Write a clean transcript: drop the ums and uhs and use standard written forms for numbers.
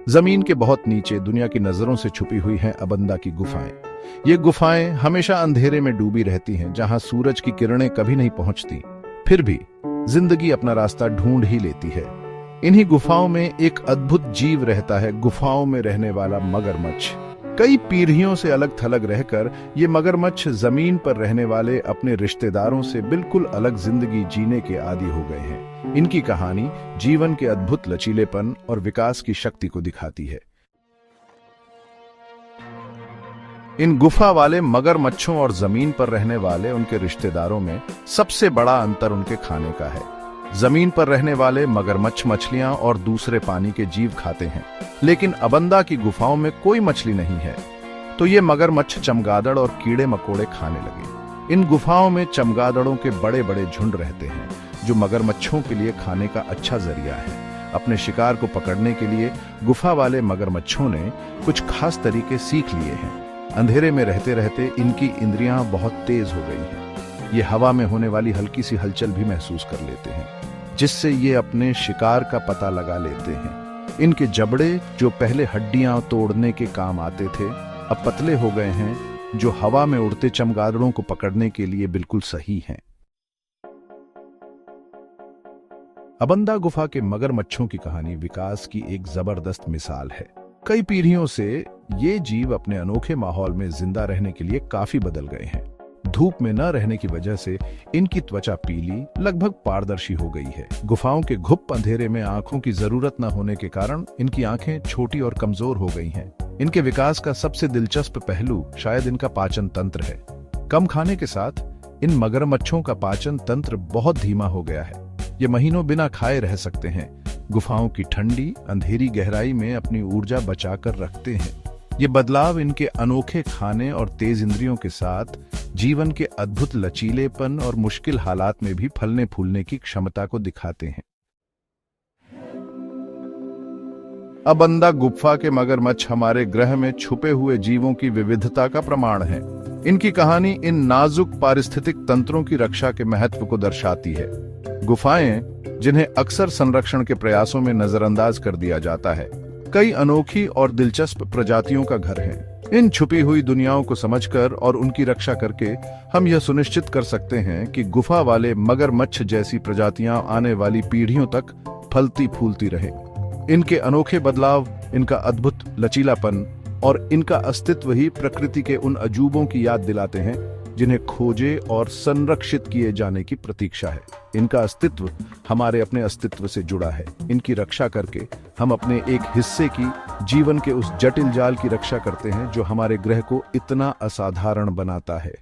जमीन के बहुत नीचे दुनिया की नजरों से छुपी हुई हैं अबंदा की गुफाएं। ये गुफाएं हमेशा अंधेरे में डूबी रहती हैं, जहां सूरज की किरणें कभी नहीं पहुंचती। फिर भी जिंदगी अपना रास्ता ढूंढ ही लेती है। इन्हीं गुफाओं में एक अद्भुत जीव रहता है, गुफाओं में रहने वाला मगरमच्छ। कई पीढ़ियों से अलग थलग रहकर ये मगरमच्छ जमीन पर रहने वाले अपने रिश्तेदारों से बिल्कुल अलग जिंदगी जीने के आदी हो गए हैं। इनकी कहानी जीवन के अद्भुत लचीलेपन और विकास की शक्ति को दिखाती है। इन गुफा वाले मगरमच्छों और जमीन पर रहने वाले उनके रिश्तेदारों में सबसे बड़ा अंतर उनके खाने का है। जमीन पर रहने वाले मगरमच्छ मछलियां और दूसरे पानी के जीव खाते हैं, लेकिन अबंदा की गुफाओं में कोई मछली नहीं है, तो ये मगरमच्छ चमगादड़ और कीड़े मकोड़े खाने लगे। इन गुफाओं में चमगादड़ों के बड़े बड़े झुंड रहते हैं, जो मगरमच्छों के लिए खाने का अच्छा जरिया है। अपने शिकार को पकड़ने के लिए गुफा वाले मगरमच्छों ने कुछ खास तरीके सीख लिए हैं। अंधेरे में रहते रहते इनकी इंद्रियां बहुत तेज हो गई हैं। ये हवा में होने वाली हल्की सी हलचल भी महसूस कर लेते हैं, जिससे ये अपने शिकार का पता लगा लेते हैं। इनके जबड़े, जो पहले हड्डियां तोड़ने के काम आते थे, अब पतले हो गए हैं, जो हवा में उड़ते चमगादड़ों को पकड़ने के लिए बिल्कुल सही हैं। अबंदा गुफा के मगरमच्छों की कहानी विकास की एक जबरदस्त मिसाल है। कई पीढ़ियों से ये जीव अपने अनोखे माहौल में जिंदा रहने के लिए काफी बदल गए हैं। धूप में न रहने की वजह से इनकी त्वचा पीली, लगभग पारदर्शी हो गई है। गुफाओं के घुप अंधेरे में आंखों की जरूरत न होने के कारण इनकी आंखें छोटी और कमजोर हो गई हैं। इनके विकास का सबसे दिलचस्प पहलू शायद इनका पाचन तंत्र है। कम खाने के साथ इन मगरमच्छों का पाचन तंत्र बहुत धीमा हो गया है। ये महीनों बिना खाए रह सकते हैं। गुफाओं की ठंडी अंधेरी गहराई में अपनी ऊर्जा बचाकर रखते हैं। ये बदलाव इनके अनोखे खाने और तेज इंद्रियों के साथ जीवन के अद्भुत लचीलेपन और मुश्किल हालात में भी फलने फूलने की क्षमता को दिखाते हैं। अबंदा गुफा के मगरमच्छ हमारे ग्रह में छुपे हुए जीवों की विविधता का प्रमाण है। इनकी कहानी इन नाजुक पारिस्थितिक तंत्रों की रक्षा के महत्व को दर्शाती है। गुफाएं, जिन्हें अक्सर संरक्षण के प्रयासों में नजरअंदाज कर दिया जाता है, कई अनोखी और दिलचस्प प्रजातियों का घर है। इन छुपी हुई दुनियाओं को समझकर और उनकी रक्षा करके हम यह सुनिश्चित कर सकते हैं कि गुफा वाले मगरमच्छ जैसी प्रजातियां आने वाली पीढ़ियों तक फलती फूलती रहें। इनके अनोखे बदलाव, इनका अद्भुत लचीलापन और इनका अस्तित्व ही प्रकृति के उन अजूबों की याद दिलाते हैं, जिन्हें खोजे और संरक्षित किए जाने की प्रतीक्षा है। इनका अस्तित्व हमारे अपने अस्तित्व से जुड़ा है। इनकी रक्षा करके हम अपने एक हिस्से की जीवन के उस जटिल जाल की रक्षा करते हैं, जो हमारे ग्रह को इतना असाधारण बनाता है।